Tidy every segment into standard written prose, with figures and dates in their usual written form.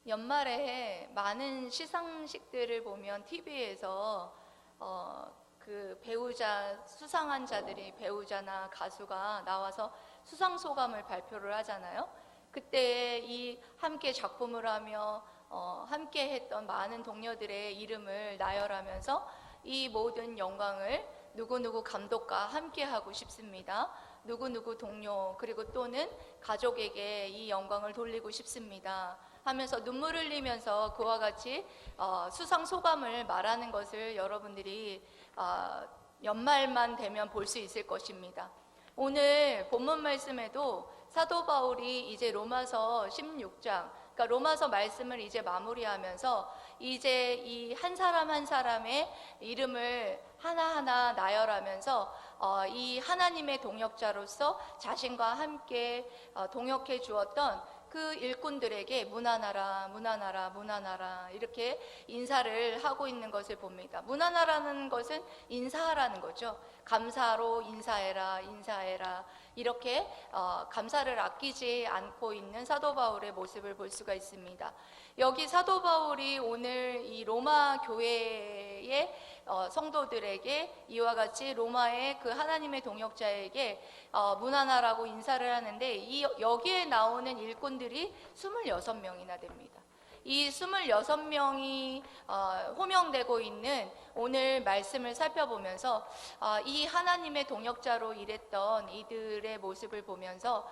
연말에 많은 시상식들을 보면 TV에서 그 배우자, 수상한 자들이 배우자나 가수가 나와서 수상 소감을 발표를 하잖아요. 그때 이 함께 작품을 하며 함께 했던 많은 동료들의 이름을 나열하면서 이 모든 영광을 누구누구 감독과 함께 하고 싶습니다. 누구누구 동료 그리고 또는 가족에게 이 영광을 돌리고 싶습니다 하면서 눈물 흘리면서 그와 같이 수상 소감을 말하는 것을 여러분들이 연말만 되면 볼 수 있을 것입니다. 오늘 본문 말씀에도 사도 바울이 이제 로마서 16장, 그러니까 로마서 말씀을 이제 마무리하면서 이제 이 한 사람 한 사람의 이름을 하나하나 나열하면서 이 하나님의 동역자로서 자신과 함께 동역해 주었던 그 일꾼들에게 문안하라, 문안하라, 문안하라 이렇게 인사를 하고 있는 것을 봅니다. 문안하라는 것은 인사하라는 거죠. 감사로 인사해라, 인사해라 이렇게 감사를 아끼지 않고 있는 사도 바울의 모습을 볼 수가 있습니다. 여기 사도 바울이 오늘 이 로마 교회의 성도들에게 이와 같이 로마의 그 하나님의 동역자에게 문안하라고 인사를 하는데 여기에 나오는 일꾼들이 26명이나 됩니다. 이 26명이 호명되고 있는 오늘 말씀을 살펴보면서 이 하나님의 동역자로 일했던 이들의 모습을 보면서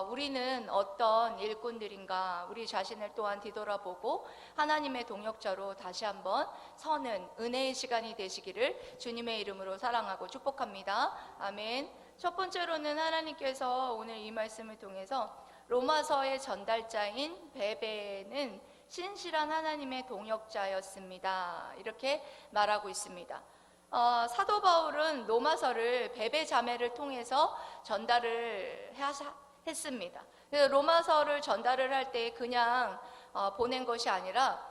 우리는 어떤 일꾼들인가 우리 자신을 또한 뒤돌아보고 하나님의 동역자로 다시 한번 서는 은혜의 시간이 되시기를 주님의 이름으로 사랑하고 축복합니다. 아멘. 첫 번째로는 하나님께서 오늘 이 말씀을 통해서 로마서의 전달자인 베베는 신실한 하나님의 동역자였습니다. 이렇게 말하고 있습니다. 사도 바울은 로마서를 베베 자매를 통해서 전달을 했습니다. 로마서를 전달을 할 때 그냥 보낸 것이 아니라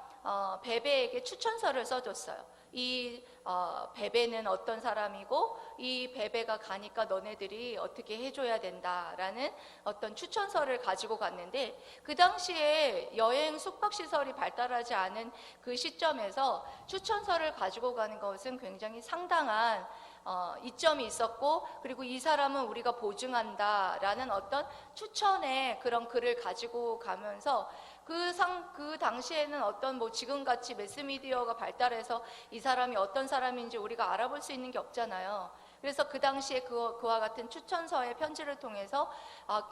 베베에게 추천서를 써줬어요. 이 베베는 어떤 사람이고 이 베베가 가니까 너네들이 어떻게 해줘야 된다라는 어떤 추천서를 가지고 갔는데 그 당시에 여행 숙박시설이 발달하지 않은 그 시점에서 추천서를 가지고 가는 것은 굉장히 상당한 이점이 있었고 그리고 이 사람은 우리가 보증한다라는 어떤 추천의 그런 글을 가지고 가면서 그 당시에는 어떤 지금같이 매스미디어가 발달해서 이 사람이 어떤 사람인지 우리가 알아볼 수 있는 게 없잖아요. 그래서 그 당시에 그와 같은 추천서의 편지를 통해서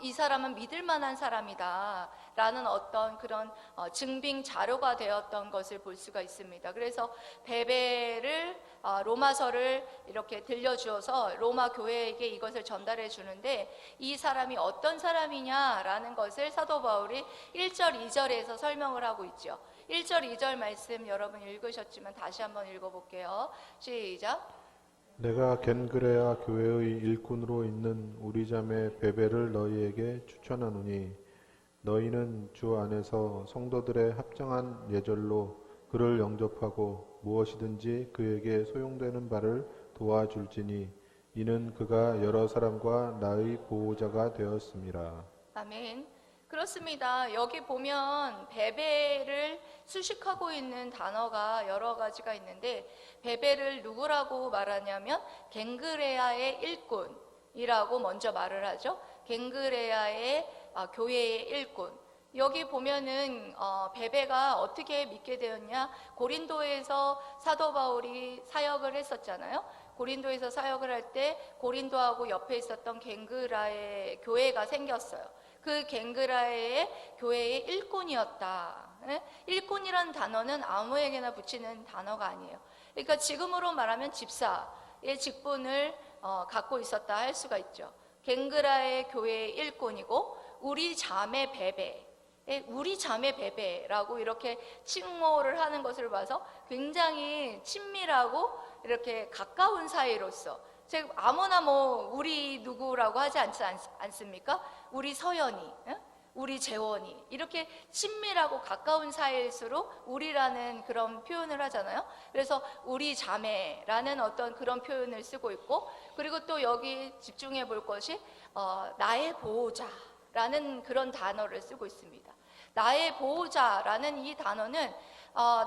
이 사람은 믿을 만한 사람이다 라는 어떤 그런 증빙 자료가 되었던 것을 볼 수가 있습니다. 그래서 베베를 로마서를 이렇게 들려주어서 로마 교회에게 이것을 전달해 주는데 이 사람이 어떤 사람이냐라는 것을 사도 바울이 1절, 2절에서 설명을 하고 있죠. 1절, 2절 말씀 여러분 읽으셨지만 다시 한번 읽어볼게요. 시작. 내가 겐그레아 교회의 일꾼으로 있는 우리 자매 베베를 너희에게 추천하노니 너희는 주 안에서 성도들의 합정한 예절로 그를 영접하고 무엇이든지 그에게 소용되는 바를 도와줄지니 이는 그가 여러 사람과 나의 보호자가 되었음이라. 아멘. 그렇습니다. 여기 보면 베베를 수식하고 있는 단어가 여러 가지가 있는데 베베를 누구라고 말하냐면 갱그레아의 일꾼이라고 먼저 말을 하죠. 갱그레아의 교회의 일꾼. 여기 보면은 베베가 어떻게 믿게 되었냐? 고린도에서 사도 바울이 사역을 했었잖아요. 고린도에서 사역을 할 때 고린도하고 옆에 있었던 갱그라의 교회가 생겼어요. 그 갱그라의 교회의 일꾼이었다. 일꾼이라는 단어는 아무에게나 붙이는 단어가 아니에요. 그러니까 지금으로 말하면 집사의 직분을 갖고 있었다 할 수가 있죠. 갱그라의 교회의 일꾼이고 우리 자매 베베, 우리 자매 베베라고 이렇게 칭호를 하는 것을 봐서 굉장히 친밀하고 이렇게 가까운 사이로서 즉 아무나 우리 누구라고 하지 않습니까? 우리 서연이, 우리 재원이 이렇게 친밀하고 가까운 사이일수록 우리라는 그런 표현을 하잖아요. 그래서 우리 자매라는 어떤 그런 표현을 쓰고 있고 그리고 또 여기 집중해 볼 것이 나의 보호자 라는 그런 단어를 쓰고 있습니다. 나의 보호자라는 이 단어는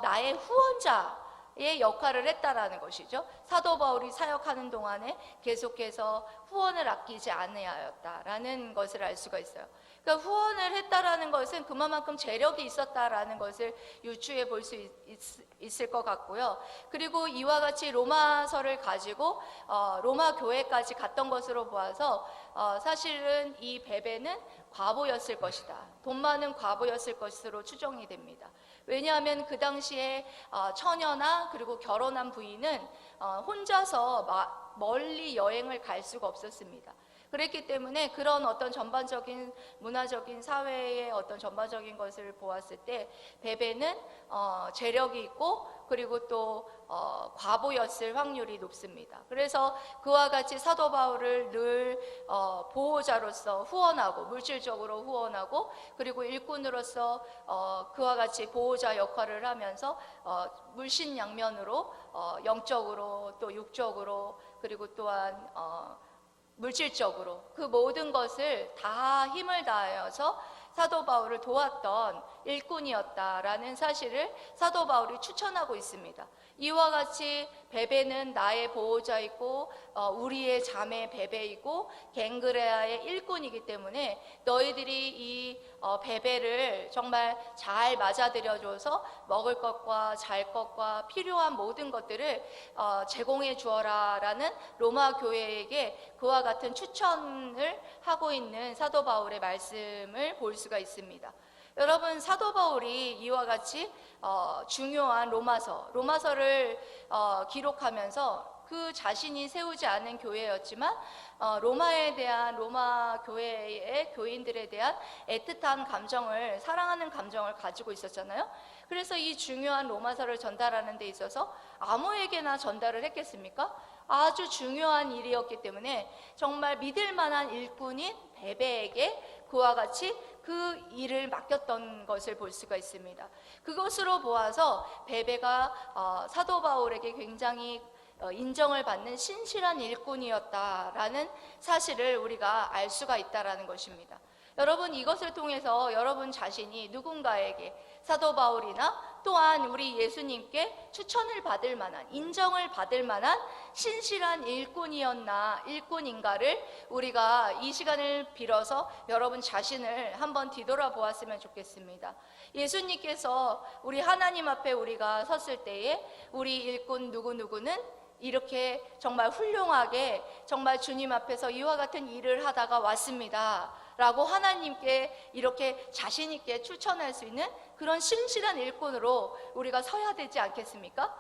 나의 후원자의 역할을 했다라는 것이죠. 사도 바울이 사역하는 동안에 계속해서 후원을 아끼지 아니하였다라는 것을 알 수가 있어요. 그러니까 후원을 했다라는 것은 그만큼 재력이 있었다라는 것을 유추해 볼 수 있을 것 같고요. 그리고 이와 같이 로마서를 가지고 로마 교회까지 갔던 것으로 보아서 사실은 이 베베는 과부였을 것이다. 돈 많은 과부였을 것으로 추정이 됩니다. 왜냐하면 그 당시에 처녀나 그리고 결혼한 부인은 혼자서 멀리 여행을 갈 수가 없었습니다. 그랬기 때문에 그런 어떤 전반적인 문화적인 사회의 어떤 전반적인 것을 보았을 때 베베는 재력이 있고 그리고 또 과부였을 확률이 높습니다. 그래서 그와 같이 사도 바울을 늘 보호자로서 후원하고 물질적으로 후원하고 그리고 일꾼으로서 그와 같이 보호자 역할을 하면서 물신양면으로 영적으로 또 육적으로 그리고 또한 물질적으로 그 모든 것을 다 힘을 다하여서 사도 바울을 도왔던 일꾼이었다라는 사실을 사도 바울이 추천하고 있습니다. 이와 같이 베베는 나의 보호자이고 우리의 자매 베베이고 갱그레아의 일꾼이기 때문에 너희들이 이 베베를 정말 잘 맞아들여줘서 먹을 것과 잘 것과 필요한 모든 것들을 제공해 주어라 라는 로마 교회에게 그와 같은 추천을 하고 있는 사도 바울의 말씀을 볼 수가 있습니다. 여러분, 사도 바울이 이와 같이 중요한 로마서를 기록하면서 그 자신이 세우지 않은 교회였지만 로마에 대한 로마 교회의 교인들에 대한 애틋한 감정을 사랑하는 감정을 가지고 있었잖아요. 그래서 이 중요한 로마서를 전달하는 데 있어서 아무에게나 전달을 했겠습니까? 아주 중요한 일이었기 때문에 정말 믿을 만한 일꾼인 베베에게 그와 같이 그 일을 맡겼던 것을 볼 수가 있습니다. 그것으로 보아서 베베가 사도 바울에게 굉장히 인정을 받는 신실한 일꾼이었다라는 사실을 우리가 알 수가 있다라는 것입니다. 여러분, 이것을 통해서 여러분 자신이 누군가에게 사도 바울이나 또한 우리 예수님께 추천을 받을 만한, 인정을 받을 만한 신실한 일꾼인가를 우리가 이 시간을 빌어서 여러분 자신을 한번 뒤돌아보았으면 좋겠습니다. 예수님께서 우리 하나님 앞에 우리가 섰을 때에 우리 일꾼 누구누구는 이렇게 정말 훌륭하게 정말 주님 앞에서 이와 같은 일을 하다가 왔습니다 라고 하나님께 이렇게 자신 있게 추천할 수 있는 그런 신실한 일꾼으로 우리가 서야 되지 않겠습니까?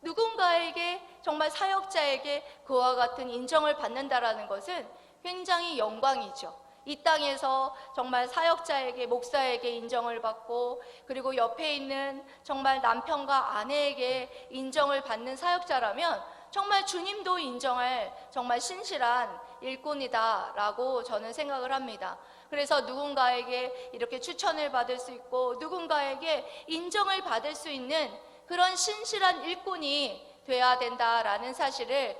누군가에게 정말 사역자에게 그와 같은 인정을 받는다라는 것은 굉장히 영광이죠. 이 땅에서 정말 사역자에게 목사에게 인정을 받고 그리고 옆에 있는 정말 남편과 아내에게 인정을 받는 사역자라면 정말 주님도 인정할 정말 신실한 일꾼이다라고 저는 생각을 합니다. 그래서 누군가에게 이렇게 추천을 받을 수 있고 누군가에게 인정을 받을 수 있는 그런 신실한 일꾼이 돼야 된다라는 사실을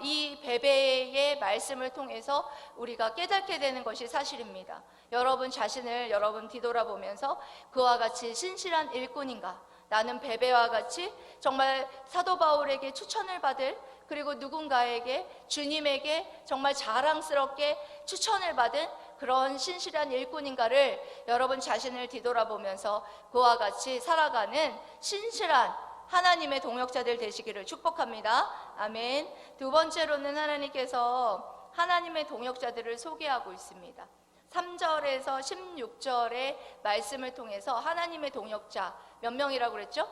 이 베베의 말씀을 통해서 우리가 깨닫게 되는 것이 사실입니다. 여러분 자신을 여러분 뒤돌아보면서 그와 같이 신실한 일꾼인가? 나는 베베와 같이 정말 사도 바울에게 추천을 받을 그리고 누군가에게 주님에게 정말 자랑스럽게 추천을 받은 그런 신실한 일꾼인가를 여러분 자신을 뒤돌아보면서 그와 같이 살아가는 신실한 하나님의 동역자들 되시기를 축복합니다. 아멘. 두 번째로는 하나님께서 하나님의 동역자들을 소개하고 있습니다. 3절에서 16절의 말씀을 통해서 하나님의 동역자 몇 명이라고 그랬죠?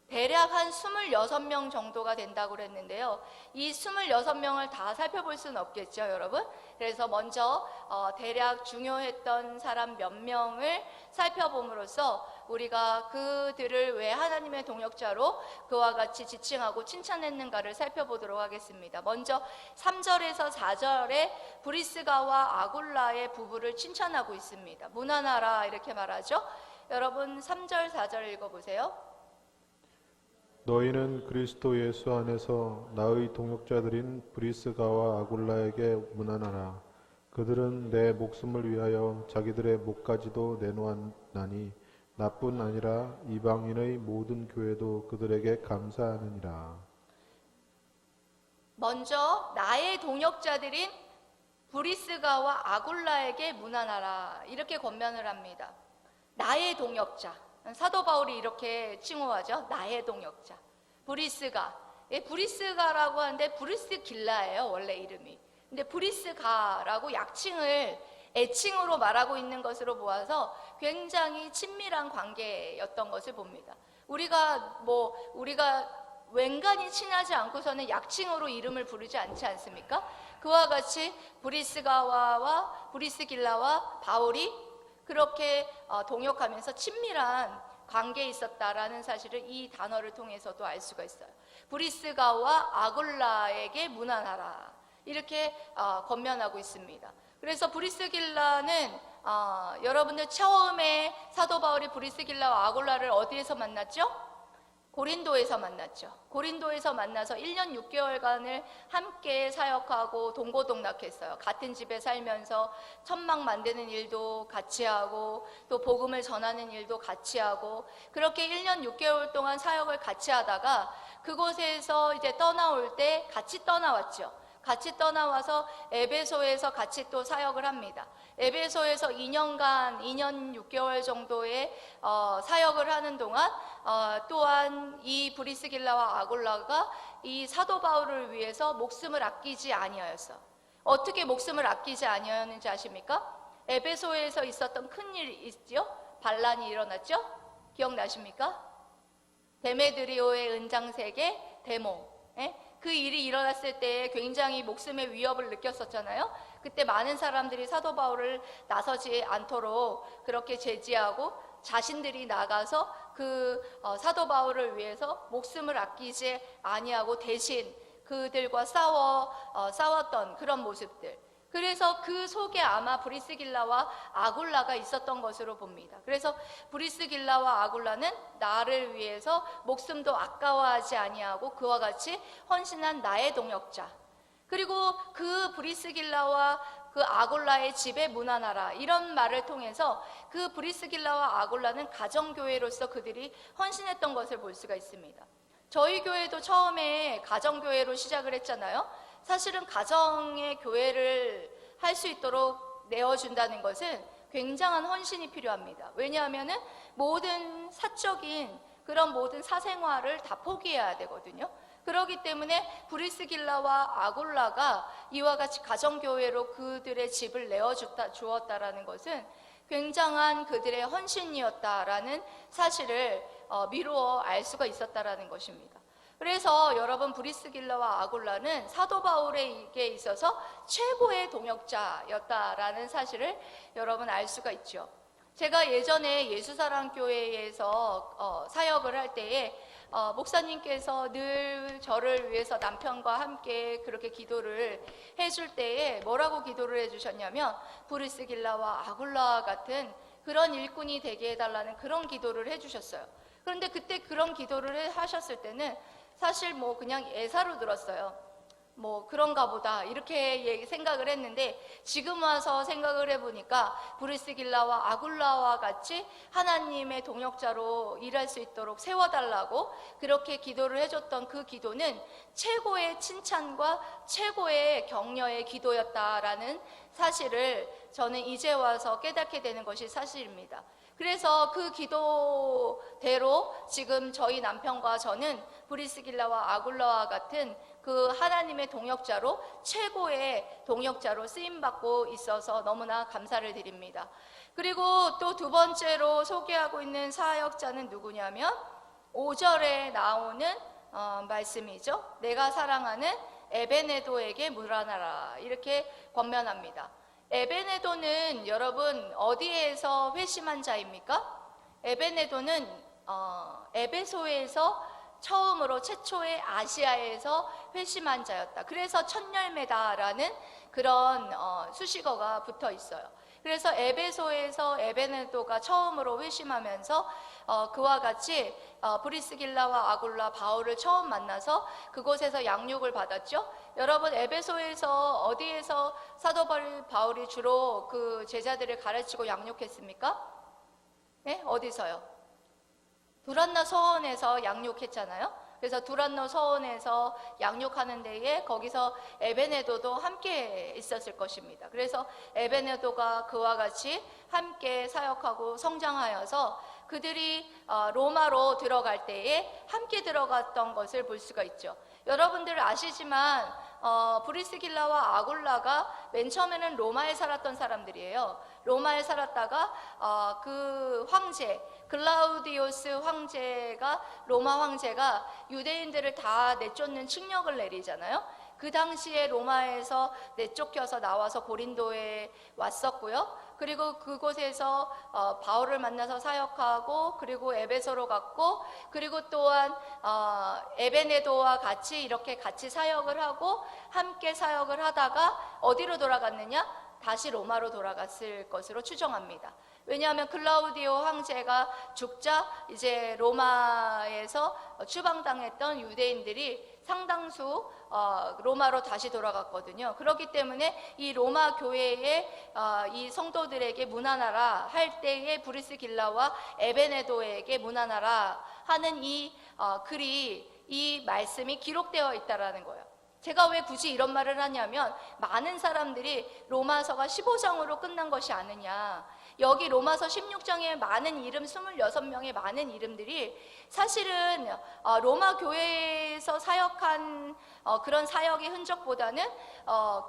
대략 한 26명 정도가 된다고 그랬는데요. 이 26명을 다 살펴볼 수는 없겠죠, 여러분? 그래서 먼저 대략 중요했던 사람 몇 명을 살펴봄으로써 우리가 그들을 왜 하나님의 동역자로 그와 같이 지칭하고 칭찬했는가를 살펴보도록 하겠습니다. 먼저 3절에서 4절에 브리스가와 아굴라의 부부를 칭찬하고 있습니다. 무난하라 이렇게 말하죠. 여러분 3절 4절 읽어보세요. 너희는 그리스도 예수 안에서 나의 동역자들인 브리스가와 아굴라에게 문안하라. 그들은 내 목숨을 위하여 자기들의 목까지도 내놓았나니 나뿐 아니라 이방인의 모든 교회도 그들에게 감사하느니라. 먼저 나의 동역자들인 브리스가와 아굴라에게 문안하라 이렇게 권면을 합니다. 나의 동역자, 사도 바울이 이렇게 칭호하죠. 나의 동역자. 브리스가, 브리스가라고 하는데 브리스길라예요, 원래 이름이. 근데 브리스가라고 약칭을 애칭으로 말하고 있는 것으로 보아서 굉장히 친밀한 관계였던 것을 봅니다. 우리가 웬간히 친하지 않고서는 약칭으로 이름을 부르지 않지 않습니까? 그와 같이 브리스가와 브리스길라와 바울이 그렇게 동역하면서 친밀한 관계에 있었다라는 사실을 이 단어를 통해서도 알 수가 있어요. 브리스가와 아굴라에게 문안하라 이렇게 권면하고 있습니다. 그래서 브리스길라는 여러분들 처음에 사도 바울이 브리스길라와 아굴라를 어디에서 만났죠? 고린도에서 만났죠. 고린도에서 만나서 1년 6개월간을 함께 사역하고 동고동락했어요. 같은 집에 살면서 천막 만드는 일도 같이 하고 또 복음을 전하는 일도 같이 하고 그렇게 1년 6개월 동안 사역을 같이 하다가 그곳에서 이제 떠나올 때 같이 떠나왔죠. 같이 떠나와서 에베소에서 같이 또 사역을 합니다. 에베소에서 2년 6개월 정도의 사역을 하는 동안 또한 이 브리스길라와 아굴라가 이 사도 바울을 위해서 목숨을 아끼지 아니하였어. 어떻게 목숨을 아끼지 아니하였는지 아십니까? 에베소에서 있었던 큰 일이 있죠? 반란이 일어났죠? 기억나십니까? 데메드리오의 은장색의 데모. 그 일이 일어났을 때 굉장히 목숨의 위협을 느꼈었잖아요. 그때 많은 사람들이 사도 바울을 나서지 않도록 그렇게 제지하고 자신들이 나가서 그 사도 바울을 위해서 목숨을 아끼지 아니하고 대신 그들과 싸웠던 그런 모습들. 그래서 그 속에 아마 브리스길라와 아굴라가 있었던 것으로 봅니다. 그래서 브리스길라와 아굴라는 나를 위해서 목숨도 아까워하지 아니하고 그와 같이 헌신한 나의 동역자. 그리고 그 브리스길라와 그 아굴라의 집에 문안하라 이런 말을 통해서 그 브리스길라와 아굴라는 가정교회로서 그들이 헌신했던 것을 볼 수가 있습니다. 저희 교회도 처음에 가정교회로 시작을 했잖아요. 사실은 가정의 교회를 할 수 있도록 내어준다는 것은 굉장한 헌신이 필요합니다. 왜냐하면 모든 사적인 그런 모든 사생활을 다 포기해야 되거든요. 그렇기 때문에 브리스길라와 아굴라가 이와 같이 가정교회로 그들의 집을 내어주었다라는 것은 굉장한 그들의 헌신이었다라는 사실을 미루어 알 수가 있었다라는 것입니다. 그래서 여러분 브리스길라와 아굴라는 사도 바울에게 있어서 최고의 동역자였다라는 사실을 여러분 알 수가 있죠. 제가 예전에 예수사랑교회에서 사역을 할 때에 목사님께서 늘 저를 위해서 남편과 함께 그렇게 기도를 해줄 때에 뭐라고 기도를 해주셨냐면 브리스길라와 아굴라 같은 그런 일꾼이 되게 해달라는 그런 기도를 해주셨어요. 그런데 그때 그런 기도를 하셨을 때는 사실 그냥 예사로 들었어요. 그런가 보다 이렇게 생각을 했는데 지금 와서 생각을 해보니까 브리스길라와 아굴라와 같이 하나님의 동역자로 일할 수 있도록 세워달라고 그렇게 기도를 해줬던 그 기도는 최고의 칭찬과 최고의 격려의 기도였다라는 사실을 저는 이제 와서 깨닫게 되는 것이 사실입니다. 그래서 그 기도대로 지금 저희 남편과 저는 브리스길라와 아굴라와 같은 그 하나님의 동역자로 최고의 동역자로 쓰임받고 있어서 너무나 감사를 드립니다. 그리고 또 두 번째로 소개하고 있는 사역자는 누구냐면 5절에 나오는 말씀이죠. 내가 사랑하는 에베네도에게 문안하라 이렇게 권면합니다. 에베네도는 여러분 어디에서 회심한 자입니까? 에베네도는 에베소에서 처음으로 최초의 아시아에서 회심한 자였다. 그래서 첫 열매다라는 그런 수식어가 붙어 있어요. 그래서 에베소에서 에베네도가 처음으로 회심하면서 그와 같이 브리스길라와 아굴라, 바울을 처음 만나서 그곳에서 양육을 받았죠. 여러분, 에베소에서 어디에서 사도 바울이 주로 그 제자들을 가르치고 양육했습니까? 네? 어디서요? 두란노 서원에서 양육했잖아요. 그래서 두란노 서원에서 양육하는 데에 거기서 에베네도도 함께 있었을 것입니다. 그래서 에베네도가 그와 같이 함께 사역하고 성장하여서 그들이 로마로 들어갈 때에 함께 들어갔던 것을 볼 수가 있죠. 여러분들 아시지만 브리스길라와 아굴라가 맨 처음에는 로마에 살았던 사람들이에요. 로마에 살았다가 그 황제 글라우디오스 황제가, 로마 황제가 유대인들을 다 내쫓는 칙령을 내리잖아요. 그 당시에 로마에서 내쫓겨서 나와서 고린도에 왔었고요. 그리고 그곳에서 바울을 만나서 사역하고, 그리고 에베소로 갔고, 그리고 또한 에베네도와 같이 이렇게 같이 사역을 하고 함께 사역을 하다가 어디로 돌아갔느냐? 다시 로마로 돌아갔을 것으로 추정합니다. 왜냐하면 클라우디오 황제가 죽자 이제 로마에서 추방당했던 유대인들이 상당수 로마로 다시 돌아갔거든요. 그렇기 때문에 이 로마 교회의 이 성도들에게 문안하라 할 때에 브리스길라와 에베네도에게 문안하라 하는 이 글이, 이 말씀이 기록되어 있다라는 거예요. 제가 왜 굳이 이런 말을 하냐면, 많은 사람들이 로마서가 15장으로 끝난 것이 아니냐, 여기 로마서 16장에 많은 이름, 26명의 많은 이름들이 사실은 로마 교회에서 사역한 그런 사역의 흔적보다는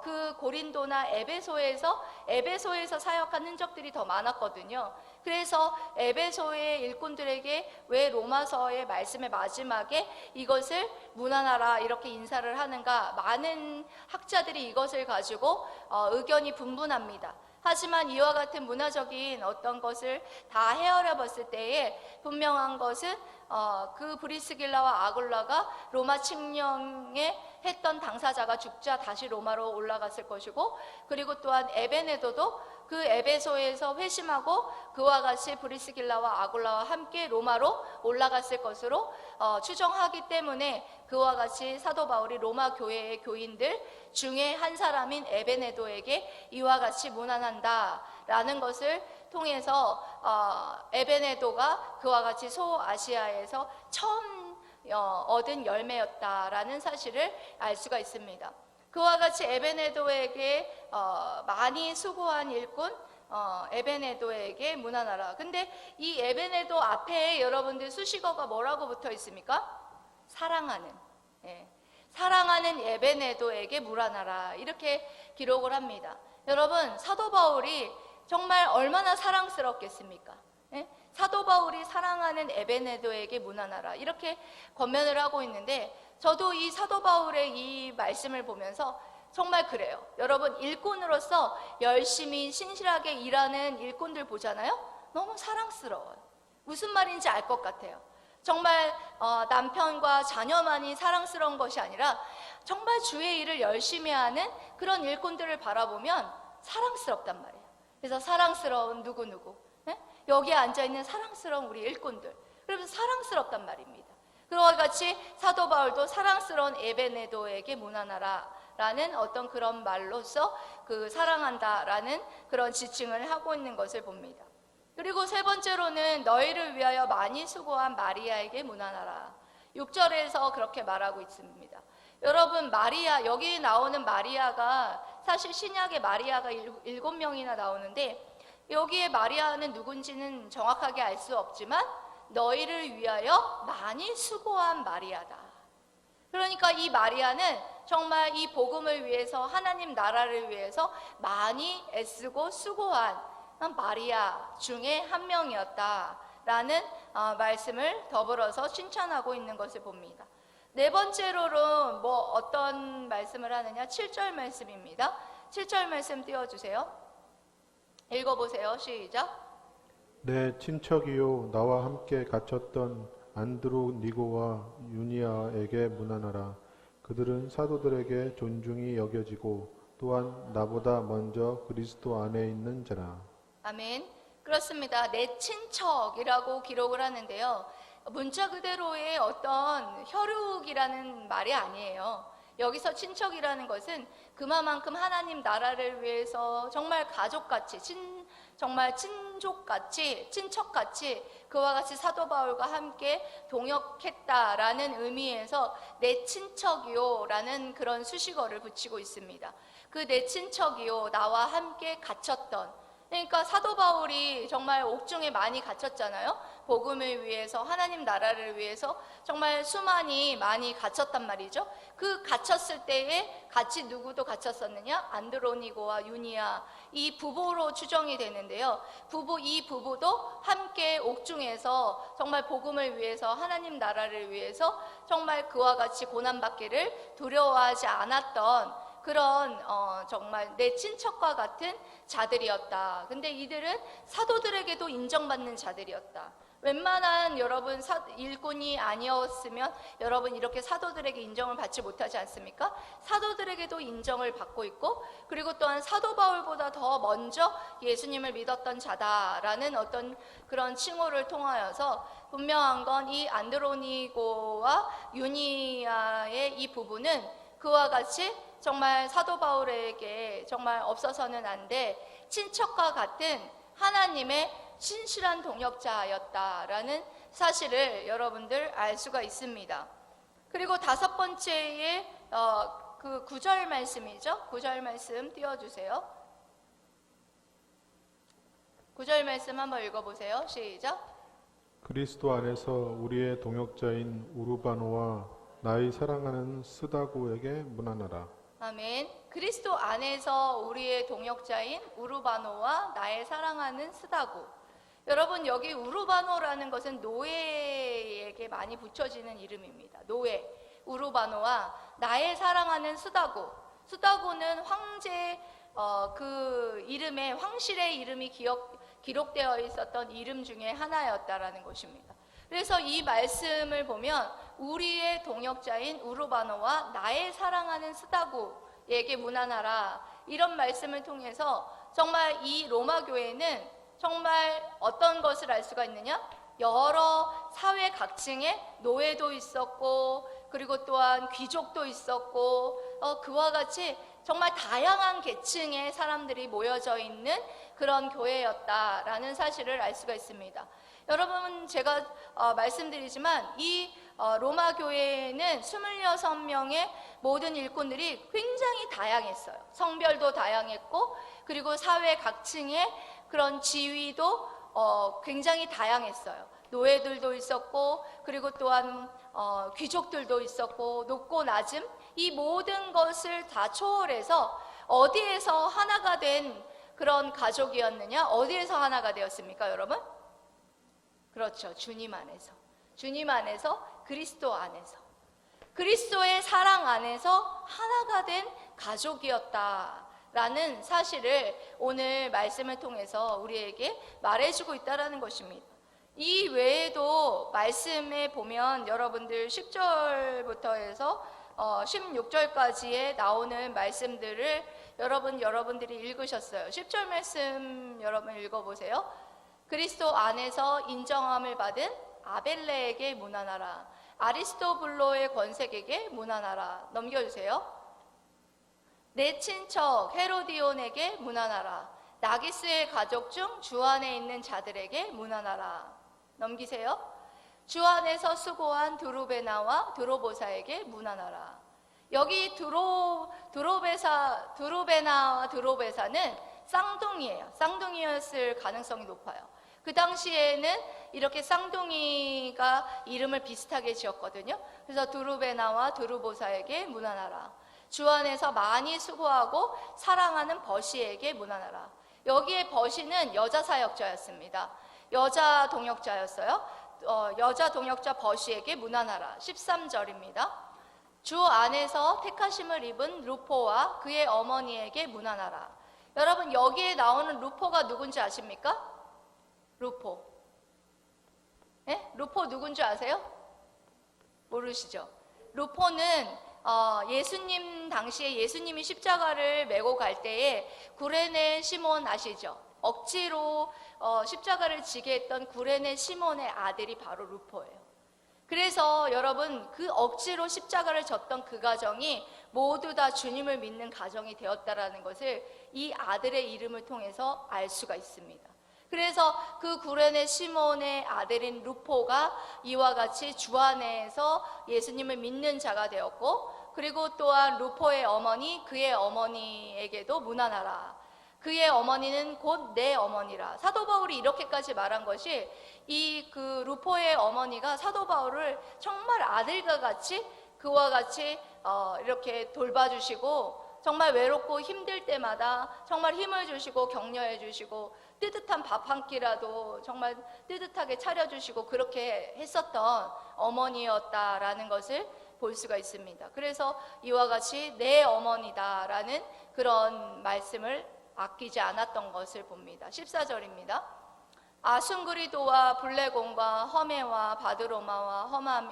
그 고린도나 에베소에서 사역한 흔적들이 더 많았거든요. 그래서 에베소의 일꾼들에게 왜 로마서의 말씀의 마지막에 이것을 문안하라 이렇게 인사를 하는가, 많은 학자들이 이것을 가지고 의견이 분분합니다. 하지만 이와 같은 문화적인 어떤 것을 다 헤아려 봤을 때에 분명한 것은 그 브리스길라와 아굴라가 로마 칙령에 했던 당사자가 죽자 다시 로마로 올라갔을 것이고, 그리고 또한 에베네도도 그 에베소에서 회심하고 그와 같이 브리스길라와 아굴라와 함께 로마로 올라갔을 것으로 추정하기 때문에 그와 같이 사도 바울이 로마 교회의 교인들 중에 한 사람인 에베네도에게 이와 같이 문안한다 라는 것을 통해서 에베네도가 그와 같이 소아시아에서 처음 얻은 열매였다라는 사실을 알 수가 있습니다. 그와 같이 에베네도에게 많이 수고한 일꾼 에베네도에게 문안하라. 근데 이 에베네도 앞에 여러분들 수식어가 뭐라고 붙어 있습니까? 사랑하는. 사랑하는 에베네도에게 문안하라, 이렇게 기록을 합니다. 여러분, 사도 바울이 정말 얼마나 사랑스럽겠습니까? 사도 바울이 사랑하는 에베네도에게 문안하라, 이렇게 권면을 하고 있는데, 저도 이 사도 바울의 이 말씀을 보면서 정말 그래요. 여러분, 일꾼으로서 열심히 신실하게 일하는 일꾼들 보잖아요. 너무 사랑스러워요. 무슨 말인지 알 것 같아요. 정말 남편과 자녀만이 사랑스러운 것이 아니라 정말 주의 일을 열심히 하는 그런 일꾼들을 바라보면 사랑스럽단 말이에요. 그래서 사랑스러운 누구누구, 여기에 앉아있는 사랑스러운 우리 일꾼들, 그러면서 사랑스럽단 말입니다. 그와 같이 사도 바울도 사랑스러운 에베네도에게 문안하라 라는 어떤 그런 말로서 그 사랑한다라는 그런 지칭을 하고 있는 것을 봅니다. 그리고 세 번째로는 너희를 위하여 많이 수고한 마리아에게 문안하라. 6절에서 그렇게 말하고 있습니다. 여러분, 마리아, 여기 나오는 마리아가 사실 신약에 마리아가 7명이나 나오는데, 여기에 마리아는 누군지는 정확하게 알 수 없지만 너희를 위하여 많이 수고한 마리아다. 그러니까 이 마리아는 정말 이 복음을 위해서, 하나님 나라를 위해서 많이 애쓰고 수고한 마리아 중에 한 명이었다라는 말씀을 더불어서 칭찬하고 있는 것을 봅니다. 네 번째로는 어떤 말씀을 하느냐? 7절 말씀입니다. 7절 말씀 띄워주세요. 읽어보세요. 시작. 내 친척이요 나와 함께 갇혔던 안드로니고와 유니아에게 문안하라. 그들은 사도들에게 존중이 여겨지고 또한 나보다 먼저 그리스도 안에 있는 자라. 아멘. 그렇습니다. 내 친척이라고 기록을 하는데요. 문자 그대로의 어떤 혈육이라는 말이 아니에요. 여기서 친척이라는 것은 그만큼 하나님 나라를 위해서 정말 가족같이, 정말 친족같이, 친척같이 그와 같이 사도 바울과 함께 동역했다라는 의미에서 내 친척이요 라는 그런 수식어를 붙이고 있습니다. 그 내 친척이요, 나와 함께 갇혔던, 그러니까 사도 바울이 정말 옥중에 많이 갇혔잖아요. 복음을 위해서, 하나님 나라를 위해서 정말 수많이 많이 갇혔단 말이죠. 그 갇혔을 때에 같이 누구도 갇혔었느냐? 안드로니고와 유니아, 이 부부로 추정이 되는데요. 이 부부도 함께 옥중에서 정말 복음을 위해서, 하나님 나라를 위해서 정말 그와 같이 고난받기를 두려워하지 않았던 그런 정말 내 친척과 같은 자들이었다. 근데 이들은 사도들에게도 인정받는 자들이었다. 웬만한 여러분 일꾼이 아니었으면 여러분 이렇게 사도들에게 인정을 받지 못하지 않습니까? 사도들에게도 인정을 받고 있고, 그리고 또한 사도 바울보다 더 먼저 예수님을 믿었던 자다라는 어떤 그런 칭호를 통하여서 분명한 건 이 안드로니고와 유니아의 이 부부는 그와 같이 정말 사도 바울에게 정말 없어서는 안 돼 친척과 같은 하나님의 신실한 동역자였다라는 사실을 여러분들 알 수가 있습니다. 그리고 다섯 번째의 그 9절 말씀이죠. 9절 말씀 띄워주세요. 9절 말씀 한번 읽어보세요. 시작. 그리스도 안에서 우리의 동역자인 우르바노와 나의 사랑하는 스다고에게 문안하라. 아멘. 그리스도 안에서 우리의 동역자인 우르바노와 나의 사랑하는 스다고. 여러분, 여기 우르바노라는 것은 노예에게 많이 붙여지는 이름입니다. 노예, 우르바노와 나의 사랑하는 스다고. 스다고는 황제 그 이름에 황실의 이름이 기록되어 있었던 이름 중에 하나였다라는 것입니다. 그래서 이 말씀을 보면 우리의 동역자인 우르바노와 나의 사랑하는 스다고에게 문안하라, 이런 말씀을 통해서 정말 이 로마 교회는 정말 어떤 것을 알 수가 있느냐? 여러 사회 각층의 노예도 있었고, 그리고 또한 귀족도 있었고, 그와 같이 정말 다양한 계층의 사람들이 모여져 있는 그런 교회였다라는 사실을 알 수가 있습니다. 여러분, 제가 말씀드리지만 이 로마 교회에는 26명의 모든 일꾼들이 굉장히 다양했어요. 성별도 다양했고, 그리고 사회 각층의 그런 지위도 굉장히 다양했어요. 노예들도 있었고, 그리고 또한 귀족들도 있었고, 높고 낮음, 이 모든 것을 다 초월해서 어디에서 하나가 된 그런 가족이었느냐? 어디에서 하나가 되었습니까, 여러분? 그렇죠. 주님 안에서. 주님 안에서, 그리스도 안에서. 그리스도의 사랑 안에서 하나가 된 가족이었다라는 사실을 오늘 말씀을 통해서 우리에게 말해주고 있다는 것입니다. 이 외에도 말씀에 보면 여러분들 10절부터 해서 16절까지에 나오는 말씀들을 여러분들이 읽으셨어요. 10절 말씀 여러분 읽어보세요. 그리스도 안에서 인정함을 받은 아벨레에게 문안하라. 아리스토블로의 권색에게 문안하라. 넘겨주세요. 내 친척 헤로디온에게 문안하라. 나기스의 가족 중 주 안에 있는 자들에게 문안하라. 넘기세요. 주 안에서 수고한 두루베나와 두로보사에게 문안하라. 여기 두루베나와 두로베사는 쌍둥이에요. 쌍둥이였을 가능성이 높아요. 그 당시에는 이렇게 쌍둥이가 이름을 비슷하게 지었거든요. 그래서 두루베나와 두루보사에게 문안하라. 주 안에서 많이 수고하고 사랑하는 버시에게 문안하라. 여기에 버시는 여자 사역자였습니다. 여자 동역자였어요. 여자 동역자 버시에게 문안하라. 13절입니다. 주 안에서 택하심을 입은 루포와 그의 어머니에게 문안하라. 여러분, 여기에 나오는 루포가 누군지 아십니까? 루포. 네? 루포 누군지 아세요? 모르시죠? 루포는 예수님 당시에 예수님이 십자가를 메고 갈 때에 구레네 시몬 아시죠? 억지로 십자가를 지게 했던 구레네 시몬의 아들이 바로 루포예요. 그래서 여러분, 그 억지로 십자가를 졌던 그 가정이 모두 다 주님을 믿는 가정이 되었다라는 것을 이 아들의 이름을 통해서 알 수가 있습니다. 그래서 그 구레네 시몬의 아들인 루포가 이와 같이 주 안에서 예수님을 믿는 자가 되었고, 그리고 또한 루포의 어머니, 그의 어머니에게도 문안하라. 그의 어머니는 곧 내 어머니라. 사도 바울이 이렇게까지 말한 것이 이 그 루포의 어머니가 사도 바울을 정말 아들과 같이 그와 같이 이렇게 돌봐주시고, 정말 외롭고 힘들 때마다 정말 힘을 주시고 격려해 주시고, 뜨뜻한 밥 한 끼라도 정말 뜨뜻하게 차려주시고 그렇게 했었던 어머니였다라는 것을 볼 수가 있습니다. 그래서 이와 같이 내 어머니다라는 그런 말씀을 아끼지 않았던 것을 봅니다. 14절입니다. 아순그리도와 블레곤과 허메와 바드로마와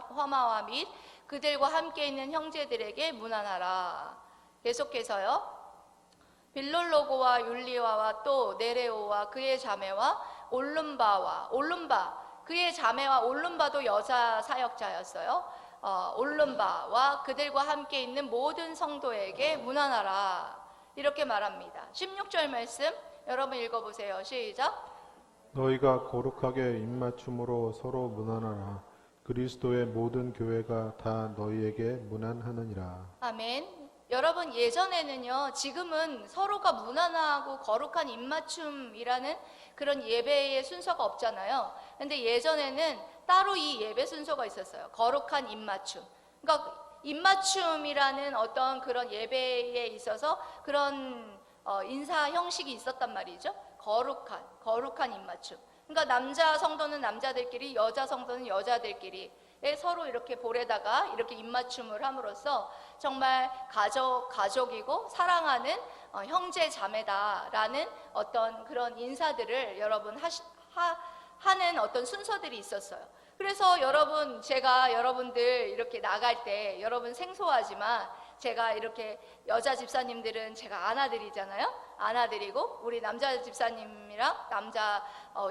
허마와 및 그들과 함께 있는 형제들에게 문안하라. 계속해서요. 빌롤로고와 율리와와 또 네레오와 그의 자매와 올룸바 그의 자매와 올룸바도 여자 사역자였어요. 올룸바와 그들과 함께 있는 모든 성도에게 문안하라. 이렇게 말합니다. 16절 말씀 여러분 읽어보세요. 시작. 너희가 거룩하게 입맞춤으로 서로 문안하라. 그리스도의 모든 교회가 다 너희에게 문안하느니라. 아멘. 여러분, 예전에는요, 지금은 서로가 문안하고 거룩한 입맞춤이라는 그런 예배의 순서가 없잖아요. 근데 예전에는 따로 이 예배 순서가 있었어요. 거룩한 입맞춤. 그러니까 입맞춤이라는 어떤 그런 예배에 있어서 그런 인사 형식이 있었단 말이죠. 거룩한 입맞춤. 그러니까 남자 성도는 남자들끼리, 여자 성도는 여자들끼리 서로 이렇게 볼에다가 이렇게 입맞춤을 함으로써 정말 가족이고 사랑하는 형제 자매다라는 어떤 그런 인사들을 여러분 하는 어떤 순서들이 있었어요. 그래서 여러분, 제가 여러분들 이렇게 나갈 때 여러분 생소하지만 제가 이렇게 여자 집사님들은 제가 안아드리잖아요. 안아드리고 우리 남자 집사님이랑 남자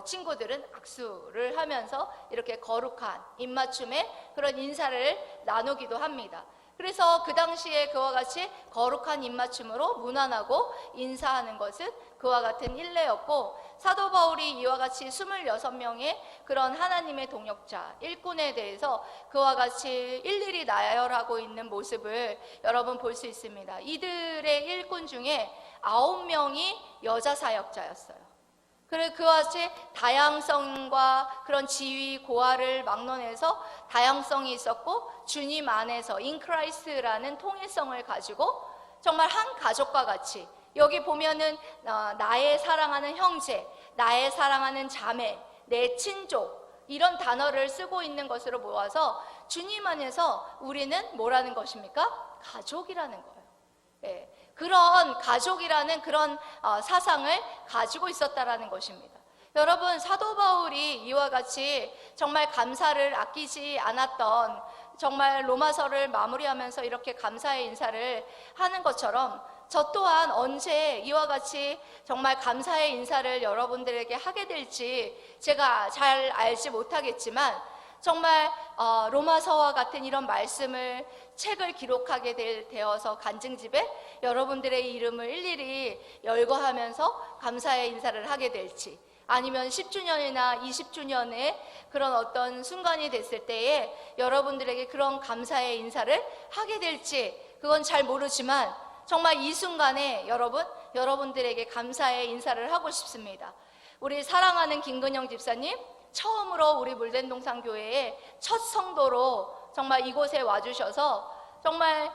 친구들은 악수를 하면서 이렇게 거룩한 입맞춤의 그런 인사를 나누기도 합니다. 그래서 그 당시에 그와 같이 거룩한 입맞춤으로 문안하고 인사하는 것은 그와 같은 일례였고, 사도 바울이 이와 같이 26명의 그런 하나님의 동역자, 일꾼에 대해서 그와 같이 일일이 나열하고 있는 모습을 여러분 볼 수 있습니다. 이들의 일꾼 중에 9명이 여자 사역자였어요. 그와 같이 다양성과 그런 지위, 고하를 막론해서 다양성이 있었고, 주님 안에서 인크라이스트라는 통일성을 가지고 정말 한 가족과 같이, 여기 보면은 나의 사랑하는 형제, 나의 사랑하는 자매, 내 친족, 이런 단어를 쓰고 있는 것으로 모아서 주님 안에서 우리는 뭐라는 것입니까? 가족이라는 거예요. 예, 그런 가족이라는 그런 사상을 가지고 있었다라는 것입니다. 여러분, 사도 바울이 이와 같이 정말 감사를 아끼지 않았던, 정말 로마서를 마무리하면서 이렇게 감사의 인사를 하는 것처럼 저 또한 언제 이와 같이 정말 감사의 인사를 여러분들에게 하게 될지 제가 잘 알지 못하겠지만, 정말 로마서와 같은 이런 말씀을 책을 기록하게 되어서 간증집에 여러분들의 이름을 일일이 열거하면서 감사의 인사를 하게 될지, 아니면 10주년이나 20주년의 그런 어떤 순간이 됐을 때에 여러분들에게 그런 감사의 인사를 하게 될지 그건 잘 모르지만, 정말 이 순간에 여러분들에게 감사의 인사를 하고 싶습니다. 우리 사랑하는 김근영 집사님, 처음으로 우리 물된동산 교회의 첫 성도로 정말 이곳에 와주셔서 정말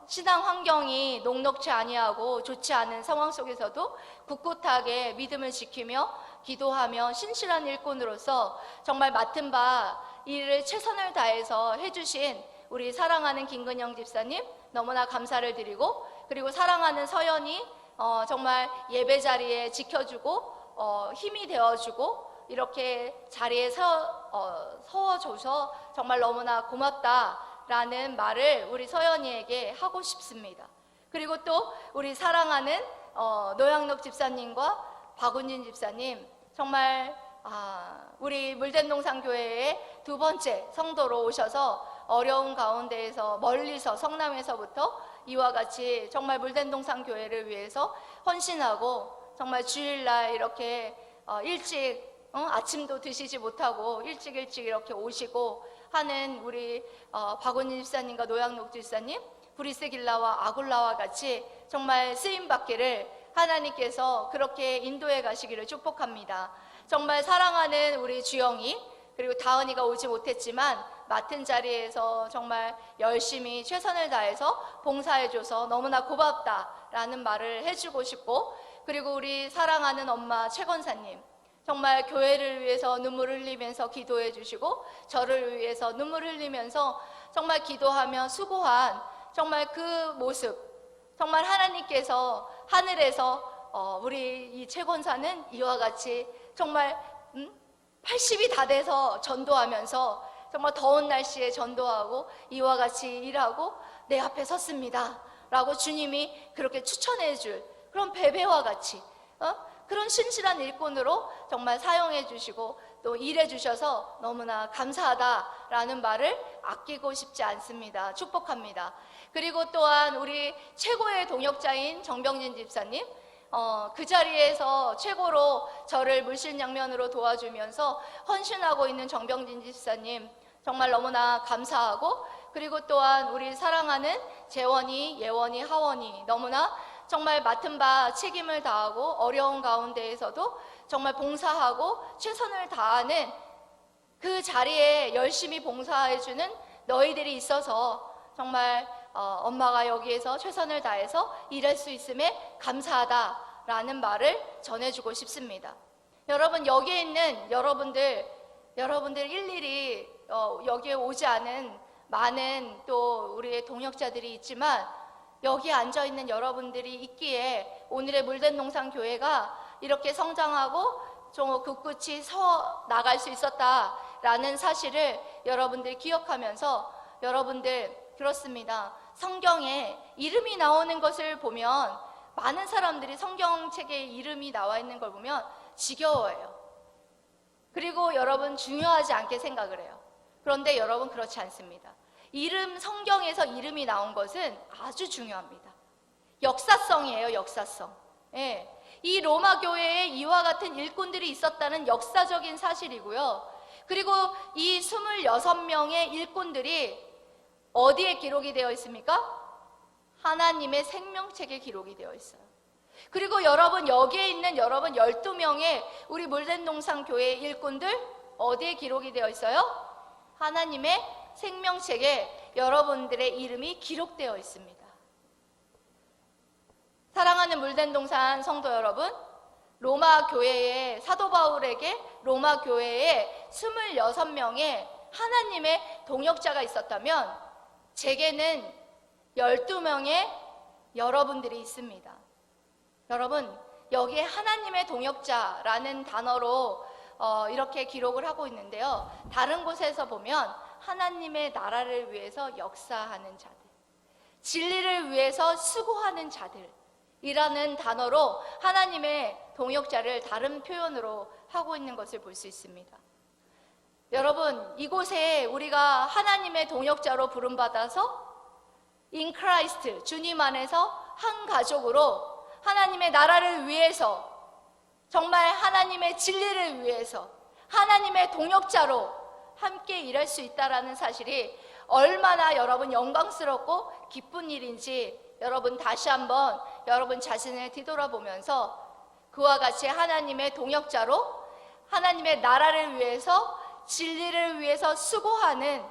신앙 환경이 녹록지 아니하고 좋지 않은 상황 속에서도 굳굳하게 믿음을 지키며 기도하며 신실한 일꾼으로서 정말 맡은 바 일을 최선을 다해서 해주신 우리 사랑하는 김근영 집사님 너무나 감사를 드리고, 그리고 사랑하는 서연이 정말 예배 자리에 지켜주고 힘이 되어주고 이렇게 자리에 서워줘서 정말 너무나 고맙다라는 말을 우리 서연이에게 하고 싶습니다. 그리고 또 우리 사랑하는 노양록 집사님과 박운진 집사님 정말 우리 물된동산교회의 두 번째 성도로 오셔서 어려운 가운데에서 멀리서 성남에서부터 이와 같이 정말 물된동산교회를 위해서 헌신하고 정말 주일날 이렇게 일찍 아침도 드시지 못하고 일찍 이렇게 오시고 하는 우리 박원진 집사님과 노양록 집사님, 브리스길라와 아굴라와 같이 정말 쓰임받기를 하나님께서 그렇게 인도해 가시기를 축복합니다. 정말 사랑하는 우리 주영이 그리고 다은이가 오지 못했지만 맡은 자리에서 정말 열심히 최선을 다해서 봉사해줘서 너무나 고맙다라는 말을 해주고 싶고, 그리고 우리 사랑하는 엄마 최건사님 정말 교회를 위해서 눈물을 흘리면서 기도해 주시고 저를 위해서 눈물을 흘리면서 정말 기도하며 수고한 정말 그 모습, 정말 하나님께서 하늘에서 우리 이 최건사는 이와 같이 정말 80이 다 돼서 전도하면서 정말 더운 날씨에 전도하고 이와 같이 일하고 내 앞에 섰습니다 라고 주님이 그렇게 추천해 줄 그런 베베와 같이 그런 신실한 일꾼으로 정말 사용해 주시고 또 일해 주셔서 너무나 감사하다라는 말을 아끼고 싶지 않습니다. 축복합니다. 그리고 또한 우리 최고의 동역자인 정병진 집사님, 그 자리에서 최고로 저를 물신양면으로 도와주면서 헌신하고 있는 정병진 집사님 정말 너무나 감사하고, 그리고 또한 우리 사랑하는 재원이, 예원이, 하원이 너무나 정말 맡은 바 책임을 다하고 어려운 가운데에서도 정말 봉사하고 최선을 다하는 그 자리에 열심히 봉사해주는 너희들이 있어서 정말 엄마가 여기에서 최선을 다해서 일할 수 있음에 감사하다라는 말을 전해주고 싶습니다. 여러분, 여기에 있는 여러분들 일일이 여기에 오지 않은 많은 또 우리의 동역자들이 있지만 여기에 앉아있는 여러분들이 있기에 오늘의 물된동산교회가 이렇게 성장하고 좀 굳굳이 서 나갈 수 있었다라는 사실을 여러분들 기억하면서, 여러분들 그렇습니다. 성경에 이름이 나오는 것을 보면 많은 사람들이 성경책에 이름이 나와 있는 걸 보면 지겨워해요. 그리고 여러분 중요하지 않게 생각을 해요. 그런데 여러분 그렇지 않습니다. 성경에서 이름이 나온 것은 아주 중요합니다. 역사성이에요, 역사성. 예. 이 로마 교회에 이와 같은 일꾼들이 있었다는 역사적인 사실이고요. 그리고 이 26명의 일꾼들이 어디에 기록이 되어 있습니까? 하나님의 생명책에 기록이 되어 있어요. 그리고 여러분, 여기에 있는 여러분 12명의 우리 물된동산교회의 일꾼들 어디에 기록이 되어 있어요? 하나님의 생명책에 여러분들의 이름이 기록되어 있습니다. 사랑하는 물된동산 성도 여러분, 로마 교회의 사도 바울에게 로마 교회에 26명의 하나님의 동역자가 있었다면 제게는 12명의 여러분들이 있습니다. 여러분, 여기에 하나님의 동역자라는 단어로 이렇게 기록을 하고 있는데요. 다른 곳에서 보면 하나님의 나라를 위해서 역사하는 자들, 진리를 위해서 수고하는 자들이라는 단어로 하나님의 동역자를 다른 표현으로 하고 있는 것을 볼 수 있습니다. 여러분, 이곳에 우리가 하나님의 동역자로 부름받아서 in Christ, 주님 안에서 한 가족으로 하나님의 나라를 위해서, 정말 하나님의 진리를 위해서 하나님의 동역자로 함께 일할 수 있다는 사실이 얼마나 여러분 영광스럽고 기쁜 일인지 여러분 다시 한번 여러분 자신을 뒤돌아보면서 그와 같이 하나님의 동역자로 하나님의 나라를 위해서 진리를 위해서 수고하는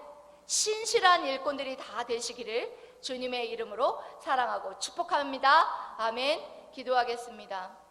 신실한 일꾼들이 다 되시기를 주님의 이름으로 사랑하고 축복합니다. 아멘. 기도하겠습니다.